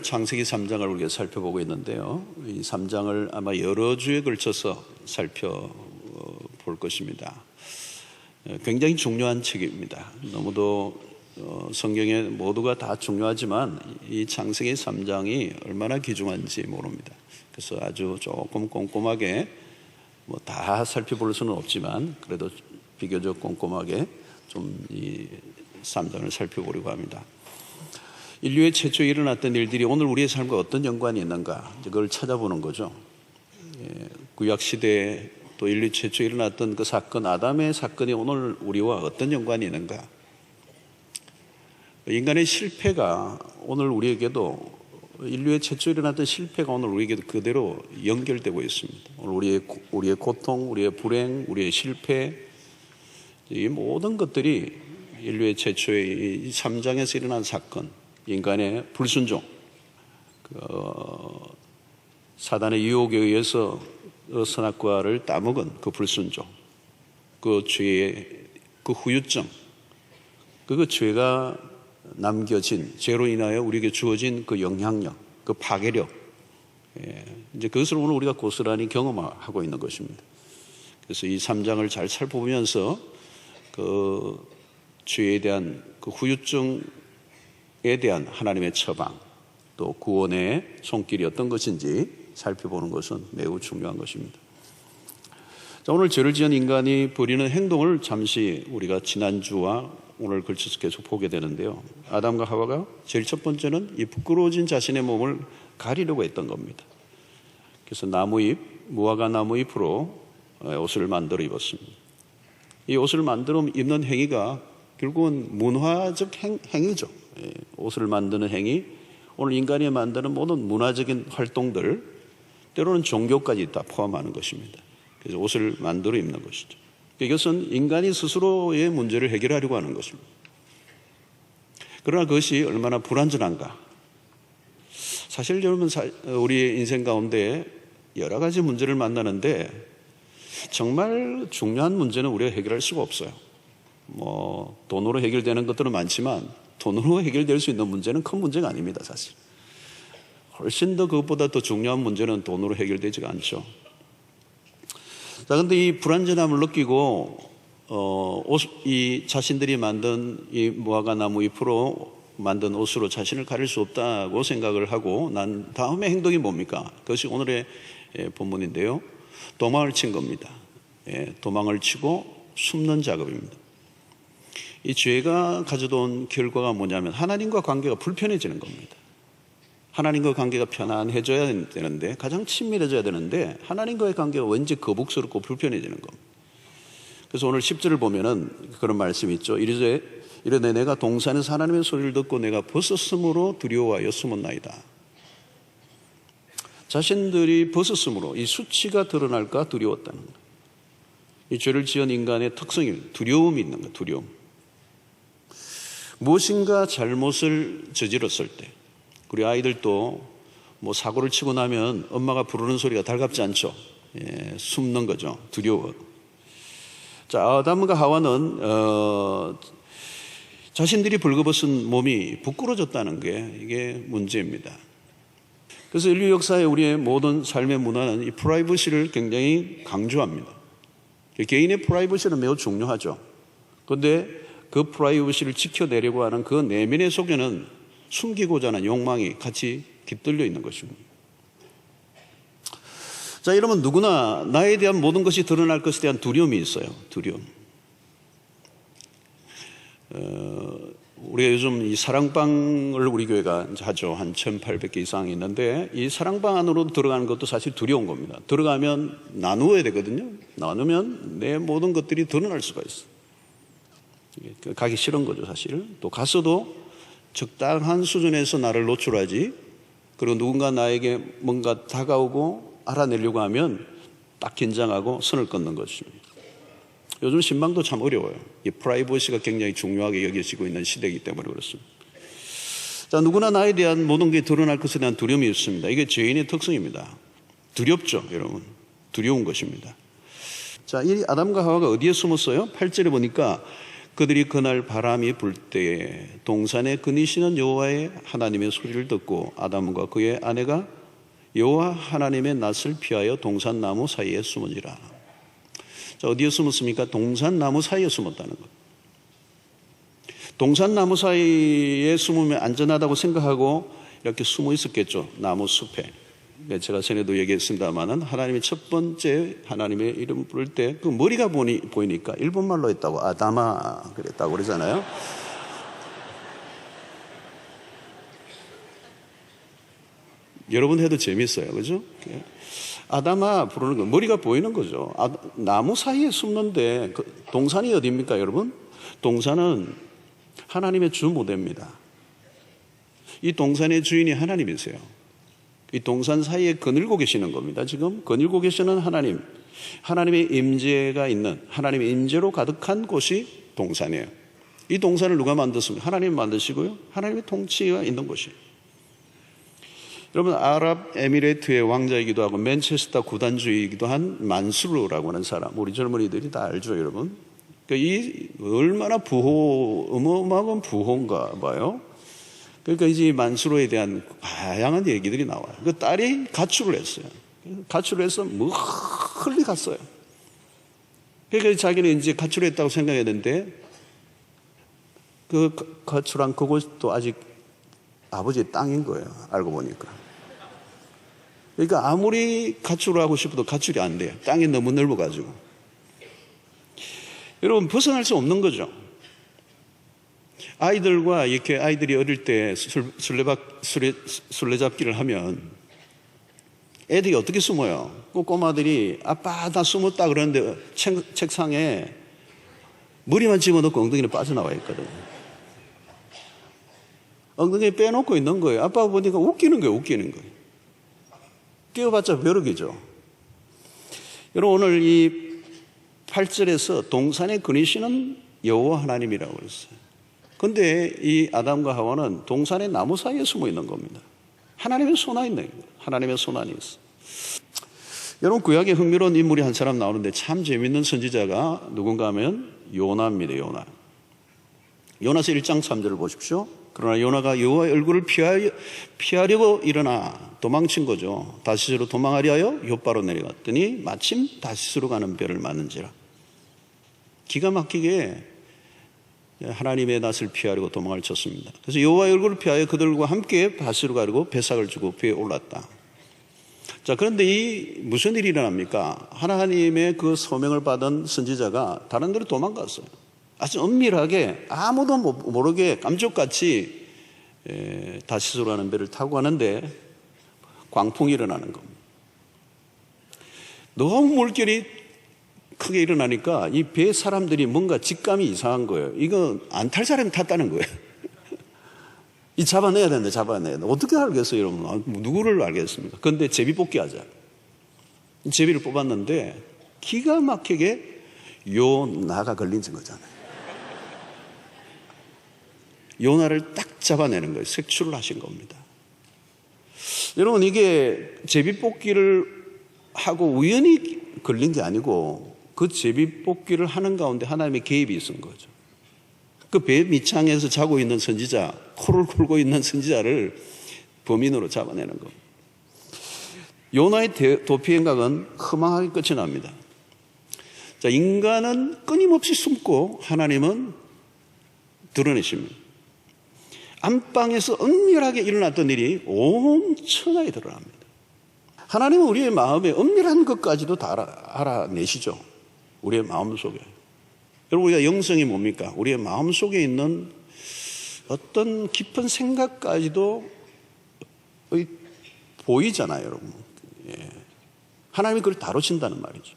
창세기 3장을 우리가 살펴보고 있는데요. 이 3장을 아마 여러 주에 걸쳐서 살펴볼 것입니다. 굉장히 중요한 책입니다. 너무도 성경에 모두가 다 중요하지만 이 창세기 3장이 얼마나 귀중한지 모릅니다. 그래서 아주 조금 꼼꼼하게 다 살펴볼 수는 없지만 그래도 비교적 꼼꼼하게 좀 이 3장을 살펴보려고 합니다. 인류의 최초에 일어났던 일들이 오늘 우리의 삶과 어떤 연관이 있는가, 그걸 찾아보는 거죠. 구약시대에 또 인류 최초에 일어났던 그 사건, 아담의 사건이 오늘 우리와 어떤 연관이 있는가. 인간의 실패가 오늘 우리에게도, 인류의 최초에 일어났던 실패가 오늘 우리에게도 그대로 연결되고 있습니다. 오늘 우리의 고통, 우리의 불행, 우리의 실패, 이 모든 것들이 인류의 최초의 이 3장에서 일어난 사건, 인간의 불순종, 사단의 유혹에 의해서 선악과를 따먹은 그 불순종, 그 죄의 그 후유증, 그 죄가 남겨진, 죄로 인하여 우리에게 주어진 그 영향력, 그 파괴력, 이제 그것을 오늘 우리가 고스란히 경험하고 있는 것입니다. 그래서 이 3장을 잘 살펴보면서 그 죄에 대한 그 후유증에 대한 하나님의 처방, 또 구원의 손길이 어떤 것인지 살펴보는 것은 매우 중요한 것입니다. 자, 오늘 죄를 지은 인간이 벌이는 행동을 잠시 우리가 지난주와 오늘 걸쳐서 계속 보게 되는데요. 아담과 하와가 제일 첫 번째는 이 부끄러워진 자신의 몸을 가리려고 했던 겁니다. 그래서 나무잎, 무화과 나무잎으로 옷을 만들어 입었습니다. 이 옷을 만들어 입는 행위가 결국은 문화적 행위죠. 옷을 만드는 행위, 오늘 인간이 만드는 모든 문화적인 활동들, 때로는 종교까지 다 포함하는 것입니다. 그래서 옷을 만들어 입는 것이죠. 이것은 인간이 스스로의 문제를 해결하려고 하는 것입니다. 그러나 그것이 얼마나 불완전한가. 사실 여러분, 우리의 인생 가운데 여러 가지 문제를 만나는데 정말 중요한 문제는 우리가 해결할 수가 없어요. 돈으로 해결되는 것들은 많지만 돈으로 해결될 수 있는 문제는 큰 문제가 아닙니다, 사실. 훨씬 더 그것보다 더 중요한 문제는 돈으로 해결되지가 않죠. 자, 근데 이 불완전함을 느끼고, 이 자신들이 만든 이 무화과 나무 잎으로 만든 옷으로 자신을 가릴 수 없다고 생각을 하고 난 다음에 행동이 뭡니까? 그것이 오늘의 본문인데요. 도망을 친 겁니다. 도망을 치고 숨는 작업입니다. 이 죄가 가져다 온 결과가 뭐냐면 하나님과 관계가 불편해지는 겁니다. 하나님과 관계가 편안해져야 되는데, 가장 친밀해져야 되는데 하나님과의 관계가 왠지 거북스럽고 불편해지는 겁니다. 그래서 오늘 10절을 보면은 그런 말씀이 있죠. 이르되 내가 동산에서 하나님의 소리를 듣고 내가 벗었으므로 두려워하여 숨었나이다. 자신들이 벗었으므로 이 수치가 드러날까 두려웠다는 거예요. 이 죄를 지은 인간의 특성이 두려움이 있는 거예요. 두려움. 무엇인가 잘못을 저질렀을 때, 우리 아이들도 사고를 치고 나면 엄마가 부르는 소리가 달갑지 않죠. 숨는 거죠. 두려워. 자, 아담과 하와는 자신들이 벌거벗은 몸이 부끄러졌다는 게 이게 문제입니다. 그래서 인류 역사에 우리의 모든 삶의 문화는 이 프라이버시를 굉장히 강조합니다. 개인의 프라이버시는 매우 중요하죠. 그런데 그 프라이버시를 지켜내려고 하는 그 내면의 속에는 숨기고자 하는 욕망이 같이 깃들려 있는 것입니다. 자, 이러면 누구나 나에 대한 모든 것이 드러날 것에 대한 두려움이 있어요. 두려움. 우리가 요즘 이 사랑방을 우리 교회가 하죠. 한 1,800개 이상 있는데 이 사랑방 안으로 들어가는 것도 사실 두려운 겁니다. 들어가면 나누어야 되거든요. 나누면 내 모든 것들이 드러날 수가 있어요. 가기 싫은 거죠, 사실. 또 갔어도 적당한 수준에서 나를 노출하지, 그리고 누군가 나에게 뭔가 다가오고 알아내려고 하면 딱 긴장하고 선을 끊는 것입니다. 요즘 신방도 참 어려워요. 이 프라이버시가 굉장히 중요하게 여겨지고 있는 시대이기 때문에 그렇습니다. 자, 누구나 나에 대한 모든 게 드러날 것에 대한 두려움이 있습니다. 이게 죄인의 특성입니다. 두렵죠, 여러분. 두려운 것입니다. 자, 이 아담과 하와가 어디에 숨었어요? 8절에 보니까 그들이 그날 바람이 불 때에 동산에 그니시는 여호와의 하나님의 소리를 듣고 아담과 그의 아내가 여호와 하나님의 낯을 피하여 동산나무 사이에 숨으니라. 자, 어디에 숨었습니까? 동산나무 사이에 숨었다는 것. 동산나무 사이에 숨으면 안전하다고 생각하고 이렇게 숨어 있었겠죠. 나무 숲에. 제가 전에도 얘기했습니다마는 하나님의 첫 번째 하나님의 이름 부를 때 그 머리가 보이니까 일본말로 했다고 아다마 그랬다고 그러잖아요. 여러분 해도 재밌어요. 그죠? 아다마 부르는 거 머리가 보이는 거죠. 나무 사이에 숨는데 동산이 어디입니까 여러분? 동산은 하나님의 주 무대입니다. 이 동산의 주인이 하나님이세요. 이 동산 사이에 거닐고 계시는 겁니다. 지금 거닐고 계시는 하나님, 하나님의 임재가 있는, 하나님의 임재로 가득한 곳이 동산이에요. 이 동산을 누가 만들었습니까? 하나님 만드시고요. 하나님의 통치가 있는 곳이에요. 여러분, 아랍에미레이트의 왕자이기도 하고 맨체스터 구단주이기도 한 만수르라고 하는 사람, 우리 젊은이들이 다 알죠, 여러분? 이 얼마나 어마어마한 부호인가 봐요. 그러니까 이제 만수르에 대한 다양한 얘기들이 나와요. 그 딸이 가출을 했어요. 가출을 해서 멀리 갔어요. 그러니까 자기는 이제 가출했다고 생각했는데 그 가출한 그곳도 아직 아버지의 땅인 거예요. 알고 보니까. 그러니까 아무리 가출을 하고 싶어도 가출이 안 돼요. 땅이 너무 넓어가지고. 여러분, 벗어날 수 없는 거죠. 아이들과 이렇게 아이들이 어릴 때 술래잡기를 하면 애들이 어떻게 숨어요? 꼬마들이 아빠 나 숨었다 그러는데 책상에 머리만 집어넣고 엉덩이는 빠져나와 있거든요. 엉덩이에 빼놓고 있는 거예요. 아빠 보니까 웃기는 거예요. 깨워봤자 벼룩이죠. 여러분, 오늘 이 8절에서 동산에 거니시는 여호와 하나님이라고 그랬어요. 그런데 이 아담과 하와는 동산의 나무 사이에 숨어 있는 겁니다. 하나님의 손안에 있는 거예요. 하나님의 손안에 있어. 여러분, 구약에 흥미로운 인물이 한 사람 나오는데 참 재밌는 선지자가 누군가 하면 요나입니다. 요나서 1장 3절을 보십시오. 그러나 요나가 여호와의 얼굴을 피하려고 일어나 도망친 거죠. 다시스로 도망하려 하여 욥바로 내려갔더니 마침 다시스로 가는 배를 맞는지라. 기가 막히게 하나님의 낯을 피하려고 도망을 쳤습니다. 그래서 여호와의 얼굴을 피하여 그들과 함께 다시스로 가려고 배삭을 주고 배에 올랐다. 자, 그런데 무슨 일이 일어납니까? 하나님의 그 소명을 받은 선지자가 다른 데로 도망갔어요. 아주 은밀하게 아무도 모르게 깜짝같이 다시스로 가는 배를 타고 가는데 광풍이 일어나는 겁니다. 너무 물결이 크게 일어나니까 이 배 사람들이 뭔가 직감이 이상한 거예요. 이거 안 탈 사람이 탔다는 거예요. 이 잡아내야 되는데. 어떻게 알겠어요, 여러분? 누구를 알겠습니까? 그런데 제비뽑기 하자. 제비를 뽑았는데 기가 막히게 요나가 걸린 거잖아요. 요나를 딱 잡아내는 거예요. 색출을 하신 겁니다. 여러분, 이게 제비뽑기를 하고 우연히 걸린 게 아니고 그 제비뽑기를 하는 가운데 하나님의 개입이 있은 거죠. 그 배 밑창에서 자고 있는 선지자, 코를 골고 있는 선지자를 범인으로 잡아내는 겁니다. 요나의 도피 행각은 허망하게 끝이 납니다. 자, 인간은 끊임없이 숨고 하나님은 드러내십니다. 안방에서 은밀하게 일어났던 일이 엄청나게 드러납니다. 하나님은 우리의 마음에 은밀한 것까지도 다 알아내시죠. 우리의 마음 속에. 여러분, 우리가 영성이 뭡니까? 우리의 마음 속에 있는 어떤 깊은 생각까지도 보이잖아요, 여러분. 하나님이 그걸 다루신다는 말이죠.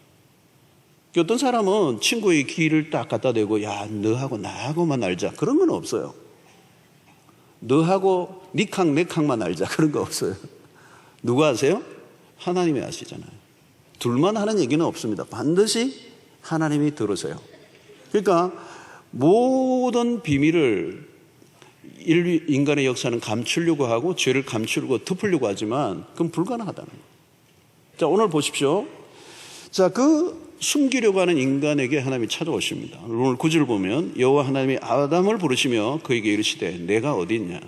어떤 사람은 친구의 길을 딱 갖다 대고, 야, 너하고 나하고만 알자. 그런 건 없어요. 너하고 네 캉, 내 캉만 알자. 그런 거 없어요. 누가 아세요? 하나님이 아시잖아요. 둘만 하는 얘기는 없습니다. 반드시 하나님이 들으세요. 그러니까 모든 비밀을 인간의 역사는 감추려고 하고 죄를 감추려고 덮으려고 하지만 그건 불가능하다는 거예요. 자, 오늘 보십시오. 자, 그 숨기려고 하는 인간에게 하나님이 찾아오십니다. 오늘 9절 보면 여호와 하나님이 아담을 부르시며 그에게 이르시되 내가 어디 있냐.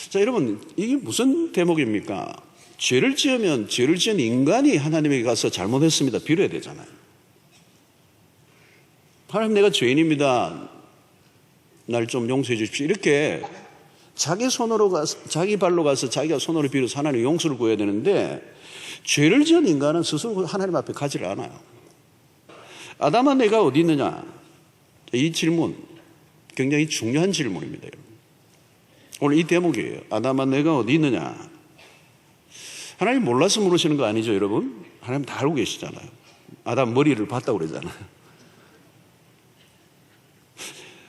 자, 여러분, 이게 무슨 대목입니까? 죄를 지으면 죄를 지은 인간이 하나님에게 가서 잘못했습니다 빌어야 되잖아요. 하나님, 내가 죄인입니다, 날 좀 용서해 주십시오, 이렇게 자기 손으로 가서, 자기 발로 가서 자기가 손으로 빌어서 하나님 용서를 구해야 되는데, 죄를 지은 인간은 스스로 하나님 앞에 가지를 않아요. 아담아 내가 어디 있느냐, 이 질문 굉장히 중요한 질문입니다. 여러분, 오늘 이 대목이에요. 아담아 내가 어디 있느냐. 하나님 몰라서 물으시는 거 아니죠, 여러분? 하나님 다 알고 계시잖아요. 아담 머리를 봤다고 그러잖아요.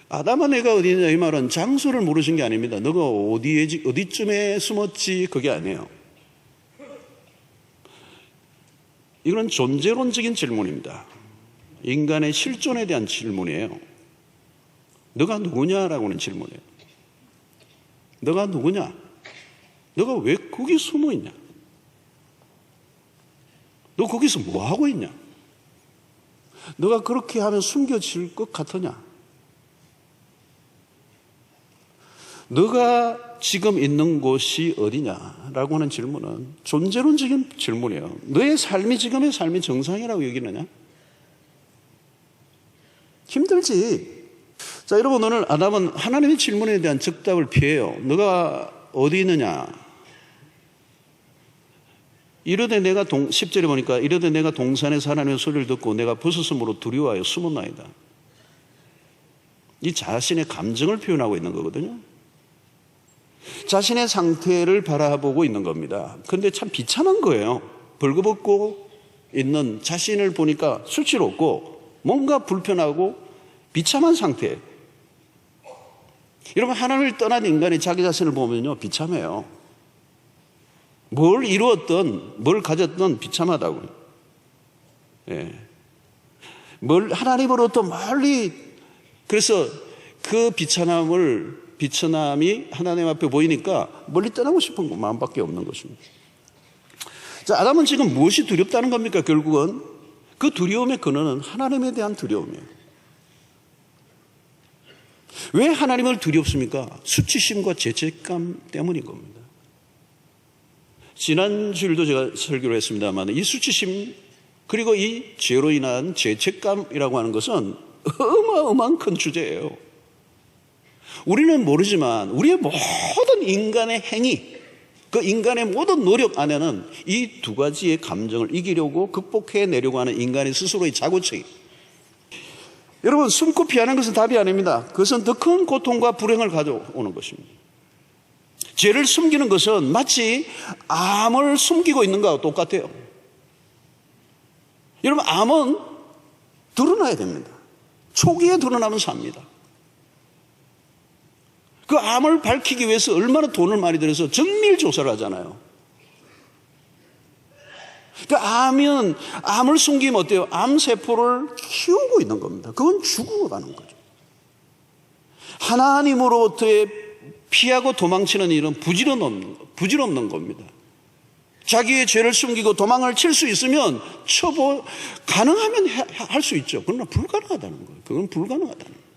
아담아 내가 어디 있느냐, 이 말은 장소를 물으신 게 아닙니다. 너가 어디쯤에 숨었지, 그게 아니에요. 이건 존재론적인 질문입니다. 인간의 실존에 대한 질문이에요. 너가 누구냐라고 하는 질문이에요. 너가 누구냐? 너가 왜 거기 숨어 있냐? 너 거기서 뭐 하고 있냐? 너가 그렇게 하면 숨겨질 것 같으냐? 너가 지금 있는 곳이 어디냐라고 하는 질문은 존재론적인 질문이에요. 너의 삶이 지금의 삶이 정상이라고 여기느냐? 힘들지. 자, 여러분, 오늘 아담은 하나님의 질문에 대한 즉답을 피해요. 너가 어디 있느냐? 이르되 내가 10절에 보니까 이르되 내가 동산에서 하나님의 소리를 듣고 내가 벗었으므로 두려워하여 숨었나이다. 이 자신의 감정을 표현하고 있는 거거든요. 자신의 상태를 바라보고 있는 겁니다. 그런데 참 비참한 거예요. 벌거벗고 있는 자신을 보니까 수치롭고 뭔가 불편하고 비참한 상태. 여러분, 하나님을 떠난 인간이 자기 자신을 보면요, 비참해요. 뭘 이루었든 뭘 가졌든 비참하다고요. 예. 뭘 하나님으로부터 멀리, 그래서 그 비천함이 하나님 앞에 보이니까 멀리 떠나고 싶은 마음밖에 없는 것입니다. 자, 아담은 지금 무엇이 두렵다는 겁니까? 결국은 그 두려움의 근원은 하나님에 대한 두려움이에요. 왜 하나님을 두렵습니까? 수치심과 죄책감 때문인 겁니다. 지난 주일도 제가 설교를 했습니다만 이 수치심 그리고 이 죄로 인한 죄책감이라고 하는 것은 어마어마한 큰 주제예요. 우리는 모르지만 우리의 모든 인간의 행위, 그 인간의 모든 노력 안에는 이 두 가지의 감정을 이기려고 극복해내려고 하는 인간의 스스로의 자구책이. 여러분, 숨고 피하는 것은 답이 아닙니다. 그것은 더 큰 고통과 불행을 가져오는 것입니다. 죄를 숨기는 것은 마치 암을 숨기고 있는 것과 똑같아요. 여러분, 암은 드러나야 됩니다. 초기에 드러나면 삽니다. 그 암을 밝히기 위해서 얼마나 돈을 많이 들여서 정밀 조사를 하잖아요. 그러니까 암을 숨기면 어때요? 암세포를 키우고 있는 겁니다. 그건 죽어가는 거죠. 하나님으로부터의 피하고 도망치는 일은 부질없는 겁니다. 자기의 죄를 숨기고 도망을 칠 수 있으면 가능하면 할 수 있죠. 그러나 불가능하다는 거예요. 그건 불가능하다는 거예요.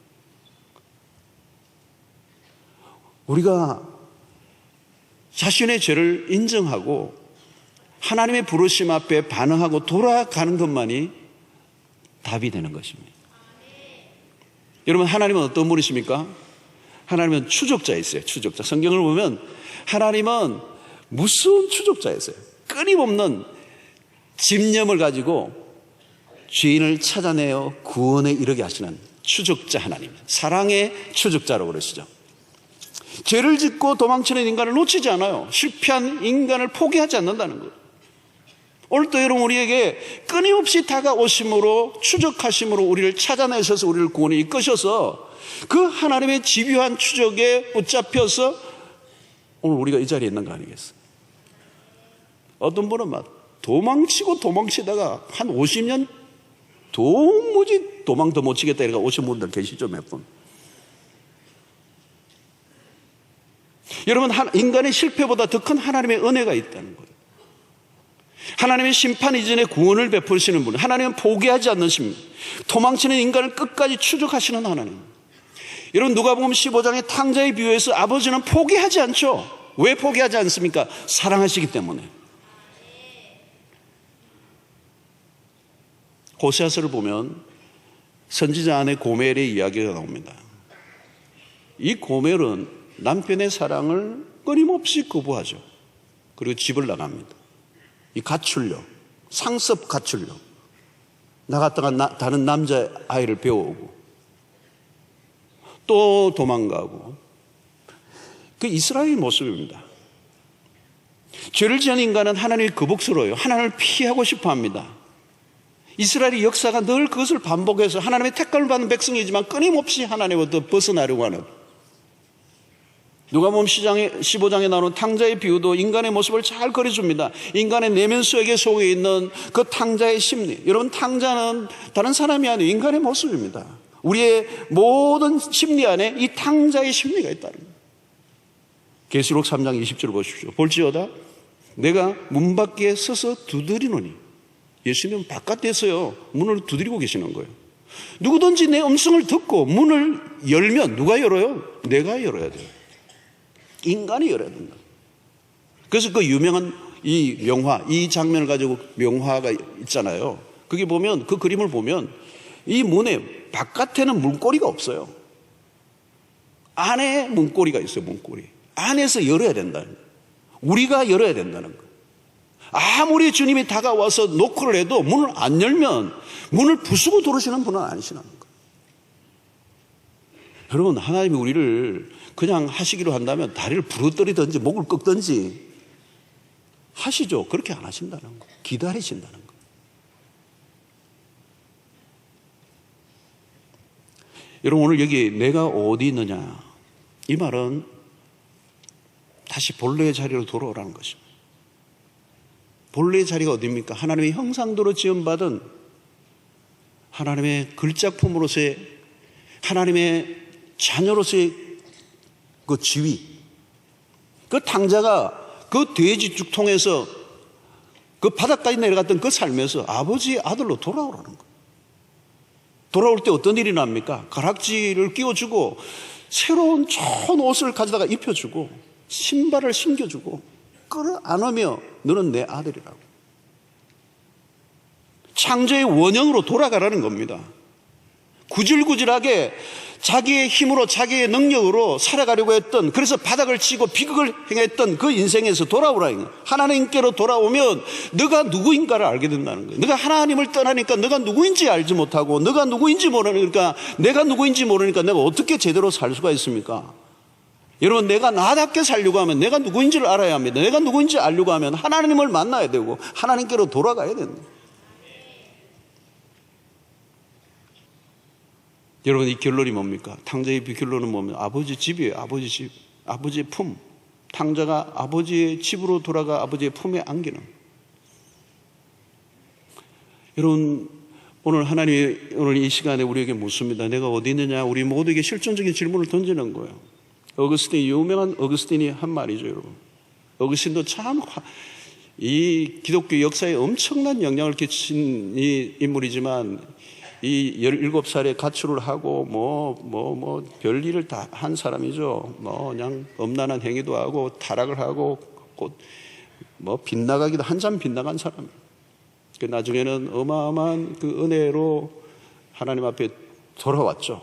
우리가 자신의 죄를 인정하고 하나님의 부르심 앞에 반응하고 돌아가는 것만이 답이 되는 것입니다. 여러분, 하나님은 어떤 분이십니까? 하나님은 추적자이세요. 추적자. 성경을 보면 하나님은 무서운 추적자이세요. 끊임없는 집념을 가지고 죄인을 찾아내어 구원에 이르게 하시는 추적자 하나님. 사랑의 추적자라고 그러시죠. 죄를 짓고 도망치는 인간을 놓치지 않아요. 실패한 인간을 포기하지 않는다는 거예요. 오늘도 여러분, 우리에게 끊임없이 다가오심으로 추적하심으로 우리를 찾아내셔서 우리를 구원에 이끄셔서 그 하나님의 집요한 추적에 붙잡혀서 오늘 우리가 이 자리에 있는 거 아니겠어요? 어떤 분은 막 도망치다가 한 50년 도무지 도망도 못 치겠다 이러고 오신 분들 계시죠, 몇 분. 여러분, 인간의 실패보다 더 큰 하나님의 은혜가 있다는 거예요. 하나님의 심판 이전에 구원을 베푸시는 분, 하나님은 포기하지 않는 신, 도망치는 인간을 끝까지 추적하시는 하나님. 여러분, 누가복음 15장의 탕자의 비유에서 아버지는 포기하지 않죠. 왜 포기하지 않습니까? 사랑하시기 때문에. 호세아서를 보면 선지자 아내 고멜의 이야기가 나옵니다. 이 고멜은 남편의 사랑을 끊임없이 거부하죠. 그리고 집을 나갑니다. 이 가출녀, 상습 가출녀, 나갔다가 다른 남자아이를 배워오고 또 도망가고, 그 이스라엘 모습입니다. 죄를 지은 인간은 하나님이 거북스러워요. 하나님을 피하고 싶어 합니다. 이스라엘의 역사가 늘 그것을 반복해서 하나님의 택감을 받는 백성이지만 끊임없이 하나님으로부터 벗어나려고 하는, 누가복음 15장에 나오는 탕자의 비유도 인간의 모습을 잘 그려줍니다. 인간의 내면 속에 있는 그 탕자의 심리. 여러분, 탕자는 다른 사람이 아니고 인간의 모습입니다. 우리의 모든 심리 안에 이 탕자의 심리가 있다는 거예요. 계시록 3장 20절 보십시오. 볼지어다 내가 문 밖에 서서 두드리노니. 예수님은 바깥에서요 문을 두드리고 계시는 거예요. 누구든지 내 음성을 듣고 문을 열면 누가 열어요? 내가 열어야 돼요. 인간이 열어야 된다. 그래서 그 유명한 이 명화, 이 장면을 가지고 명화가 있잖아요. 거기 보면, 그 그림을 보면 이 문에 바깥에는 문고리가 없어요. 안에 문고리가 있어요. 문고리 안에서 열어야 된다는 거예요. 우리가 열어야 된다는 거예요. 아무리 주님이 다가와서 노크를 해도 문을 안 열면 문을 부수고 들어오시는 분은 아니시라는 거예요. 여러분, 하나님이 우리를 그냥 하시기로 한다면 다리를 부러뜨리든지 목을 꺾든지 하시죠. 그렇게 안 하신다는 거예요. 기다리신다는 거예요. 여러분, 오늘 여기 내가 어디 있느냐, 이 말은 다시 본래의 자리로 돌아오라는 것입니다. 본래의 자리가 어디입니까? 하나님의 형상대로 지음받은 하나님의 글작품으로서의, 하나님의 자녀로서의 그 지위. 그 탕자가 그 돼지 죽통에서 그 바닥까지 내려갔던 그 삶에서 아버지의 아들로 돌아오라는 거예요. 돌아올 때 어떤 일이 납니까? 가락지를 끼워주고 새로운 좋은 옷을 가져다가 입혀주고 신발을 신겨주고 끌어안으며 너는 내 아들이라고. 창조의 원형으로 돌아가라는 겁니다. 구질구질하게 자기의 힘으로 자기의 능력으로 살아가려고 했던, 그래서 바닥을 치고 비극을 행했던 그 인생에서 돌아오라는 거예요. 하나님께로 돌아오면 너가 누구인가를 알게 된다는 거예요. 너가 하나님을 떠나니까 너가 누구인지 알지 못하고, 너가 누구인지 모르니까, 내가 누구인지 모르니까 내가 어떻게 제대로 살 수가 있습니까? 여러분, 내가 나답게 살려고 하면 내가 누구인지를 알아야 합니다. 내가 누구인지 알려고 하면 하나님을 만나야 되고 하나님께로 돌아가야 됩니다. 여러분, 이 결론이 뭡니까? 탕자의 결론은 뭡니까? 아버지 집이에요. 아버지 집, 아버지의 품. 탕자가 아버지의 집으로 돌아가 아버지의 품에 안기는. 여러분, 오늘 하나님이 오늘 이 시간에 우리에게 묻습니다. 내가 어디 있느냐? 우리 모두에게 실존적인 질문을 던지는 거예요. 유명한 어거스틴이 한 말이죠, 여러분. 어거스틴도 참 이 기독교 역사에 엄청난 영향을 끼친 이 인물이지만, 이 17살에 가출을 하고 별일을 다 한 사람이죠. 그냥 엄란한 행위도 하고 타락을 하고 빗나가기도 한참 빗나간 사람. 그 나중에는 어마어마한 그 은혜로 하나님 앞에 돌아왔죠.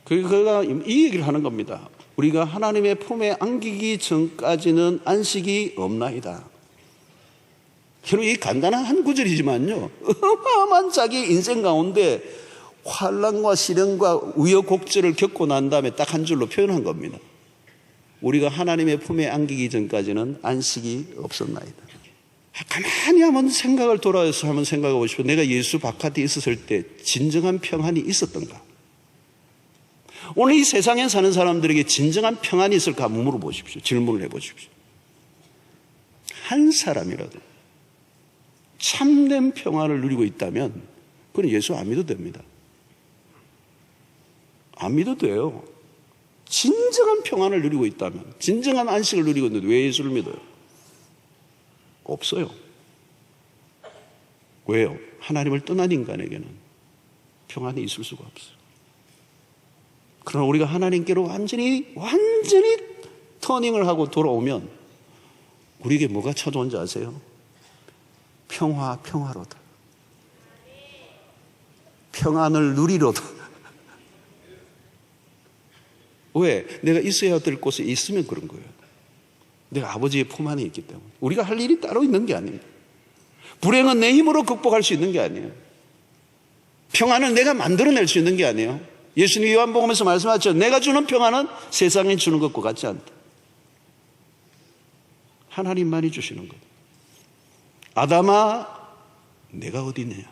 그가 이 얘기를 하는 겁니다. 우리가 하나님의 품에 안기기 전까지는 안식이 없나이다. 이 간단한 한 구절이지만요, 어마어마한 자기 인생 가운데 환난과 시련과 우여곡절을 겪고 난 다음에 딱 한 줄로 표현한 겁니다. 우리가 하나님의 품에 안기기 전까지는 안식이 없었나이다. 가만히 한번 생각을 돌아서 한번 생각해 보십시오. 내가 예수 바깥에 있었을 때 진정한 평안이 있었던가? 오늘 이 세상에 사는 사람들에게 진정한 평안이 있을까 한번 물어보십시오. 질문을 해보십시오. 한 사람이라도 참된 평안을 누리고 있다면 그건 예수 안 믿어도 됩니다. 안 믿어도 돼요. 진정한 평안을 누리고 있다면, 진정한 안식을 누리고 있는데 왜 예수를 믿어요? 없어요. 왜요? 하나님을 떠난 인간에게는 평안이 있을 수가 없어요. 그러나 우리가 하나님께로 완전히 터닝을 하고 돌아오면 우리에게 뭐가 찾아온지 아세요? 평화로다. 평안을 누리로다. 왜? 내가 있어야 될 곳에 있으면 그런 거예요. 내가 아버지의 품 안에 있기 때문에. 우리가 할 일이 따로 있는 게 아닙니다. 불행은 내 힘으로 극복할 수 있는 게 아니에요. 평안은 내가 만들어낼 수 있는 게 아니에요. 예수님이 요한복음에서 말씀하셨죠. 내가 주는 평안은 세상에 주는 것과 같지 않다. 하나님만이 주시는 것. 아담아, 내가 어디 있느냐?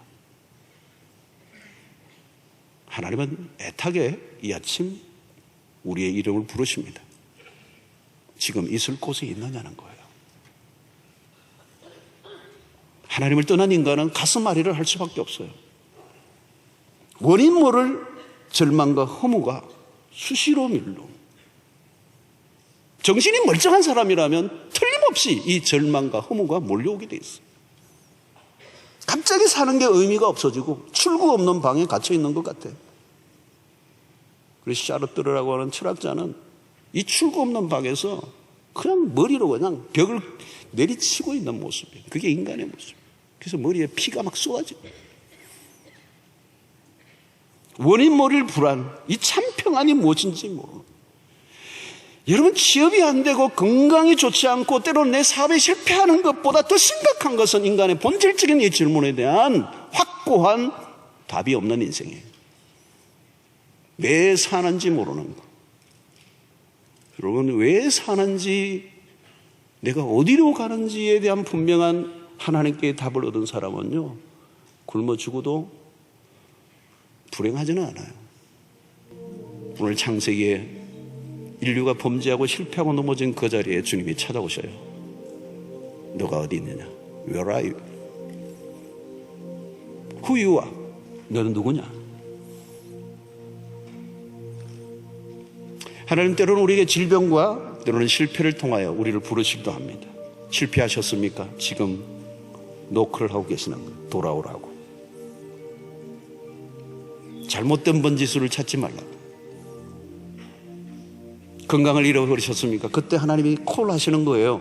하나님은 애타게 이 아침 우리의 이름을 부르십니다. 지금 있을 곳에 있느냐는 거예요. 하나님을 떠난 인간은 가슴앓이를 할 수밖에 없어요. 원인 모를 절망과 허무가 수시로 밀로. 정신이 멀쩡한 사람이라면 틀림없이 이 절망과 허무가 몰려오게 돼 있어요. 갑자기 사는 게 의미가 없어지고 출구 없는 방에 갇혀 있는 것 같아요. 그래서 샤르트르라고 하는 철학자는 이 출구 없는 방에서 그냥 머리로 그냥 벽을 내리치고 있는 모습이에요. 그게 인간의 모습이에요. 그래서 머리에 피가 막 쏟아져요. 원인 모를 불안, 이 참 평안이 무엇인지 모르는. 여러분, 취업이 안 되고 건강이 좋지 않고 때로는 내 사업에 실패하는 것보다 더 심각한 것은 인간의 본질적인 이 질문에 대한 확고한 답이 없는 인생이에요. 왜 사는지 모르는 것. 여러분, 왜 사는지, 내가 어디로 가는지에 대한 분명한 하나님께 답을 얻은 사람은요, 굶어 죽어도 불행하지는 않아요. 오늘 창세기에 인류가 범죄하고 실패하고 넘어진 그 자리에 주님이 찾아오셔요. 너가 어디 있느냐? Where are you? Who you are? 너는 누구냐? 하나님 때로는 우리에게 질병과 때로는 실패를 통하여 우리를 부르시기도 합니다. 실패하셨습니까? 지금 노크를 하고 계시는 거예요. 돌아오라고. 잘못된 번지수를 찾지 말라고. 건강을 잃어버리셨습니까? 그때 하나님이 콜 하시는 거예요.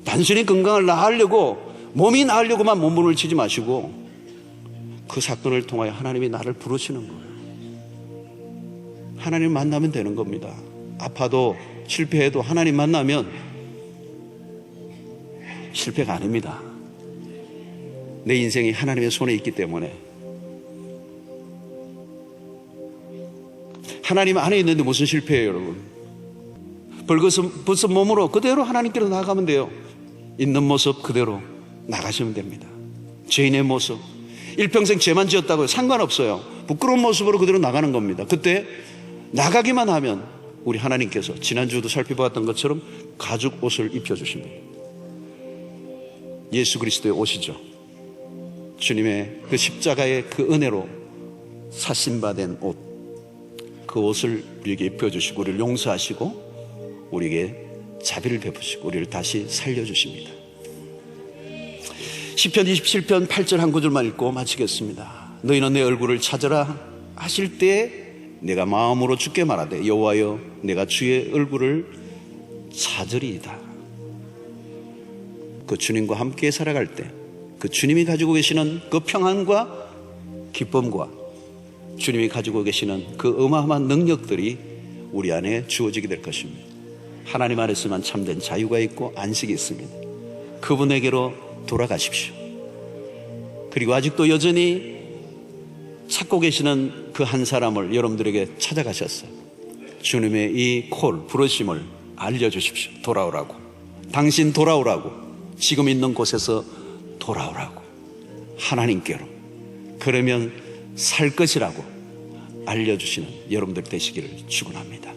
단순히 건강을 나으려고, 몸이 나으려고만 몸부림을 치지 마시고 그 사건을 통하여 하나님이 나를 부르시는 거예요. 하나님 만나면 되는 겁니다. 아파도 실패해도 하나님 만나면 실패가 아닙니다. 내 인생이 하나님의 손에 있기 때문에. 하나님 안에 있는데 무슨 실패예요, 여러분? 벌거벗은 몸으로 그대로 하나님께로 나아가면 돼요. 있는 모습 그대로 나가시면 됩니다. 죄인의 모습, 일평생 죄만 지었다고요? 상관없어요. 부끄러운 모습으로 그대로 나가는 겁니다. 그때 나가기만 하면 우리 하나님께서 지난주도 살펴보았던 것처럼 가죽 옷을 입혀주십니다. 예수 그리스도의 옷이죠. 주님의 그 십자가의 그 은혜로 사신받은 옷, 그 옷을 우리에게 입혀주시고 우리를 용서하시고 우리에게 자비를 베푸시고 우리를 다시 살려주십니다. 시편 27편 8절 한 구절만 읽고 마치겠습니다. 너희는 내 얼굴을 찾으라 하실 때 내가 마음으로 주께 말하되 여호와여 내가 주의 얼굴을 찾으리이다. 그 주님과 함께 살아갈 때 그 주님이 가지고 계시는 그 평안과 기쁨과 주님이 가지고 계시는 그 어마어마한 능력들이 우리 안에 주어지게 될 것입니다. 하나님 안에서만 참된 자유가 있고 안식이 있습니다. 그분에게로 돌아가십시오. 그리고 아직도 여전히 찾고 계시는 그 한 사람을 여러분들에게 찾아가셨어요. 주님의 이 콜, 부르심을 알려주십시오. 돌아오라고. 당신 돌아오라고. 지금 있는 곳에서 돌아오라고. 하나님께로. 그러면 살 것이라고 알려주시는 여러분들 되시기를 축원합니다.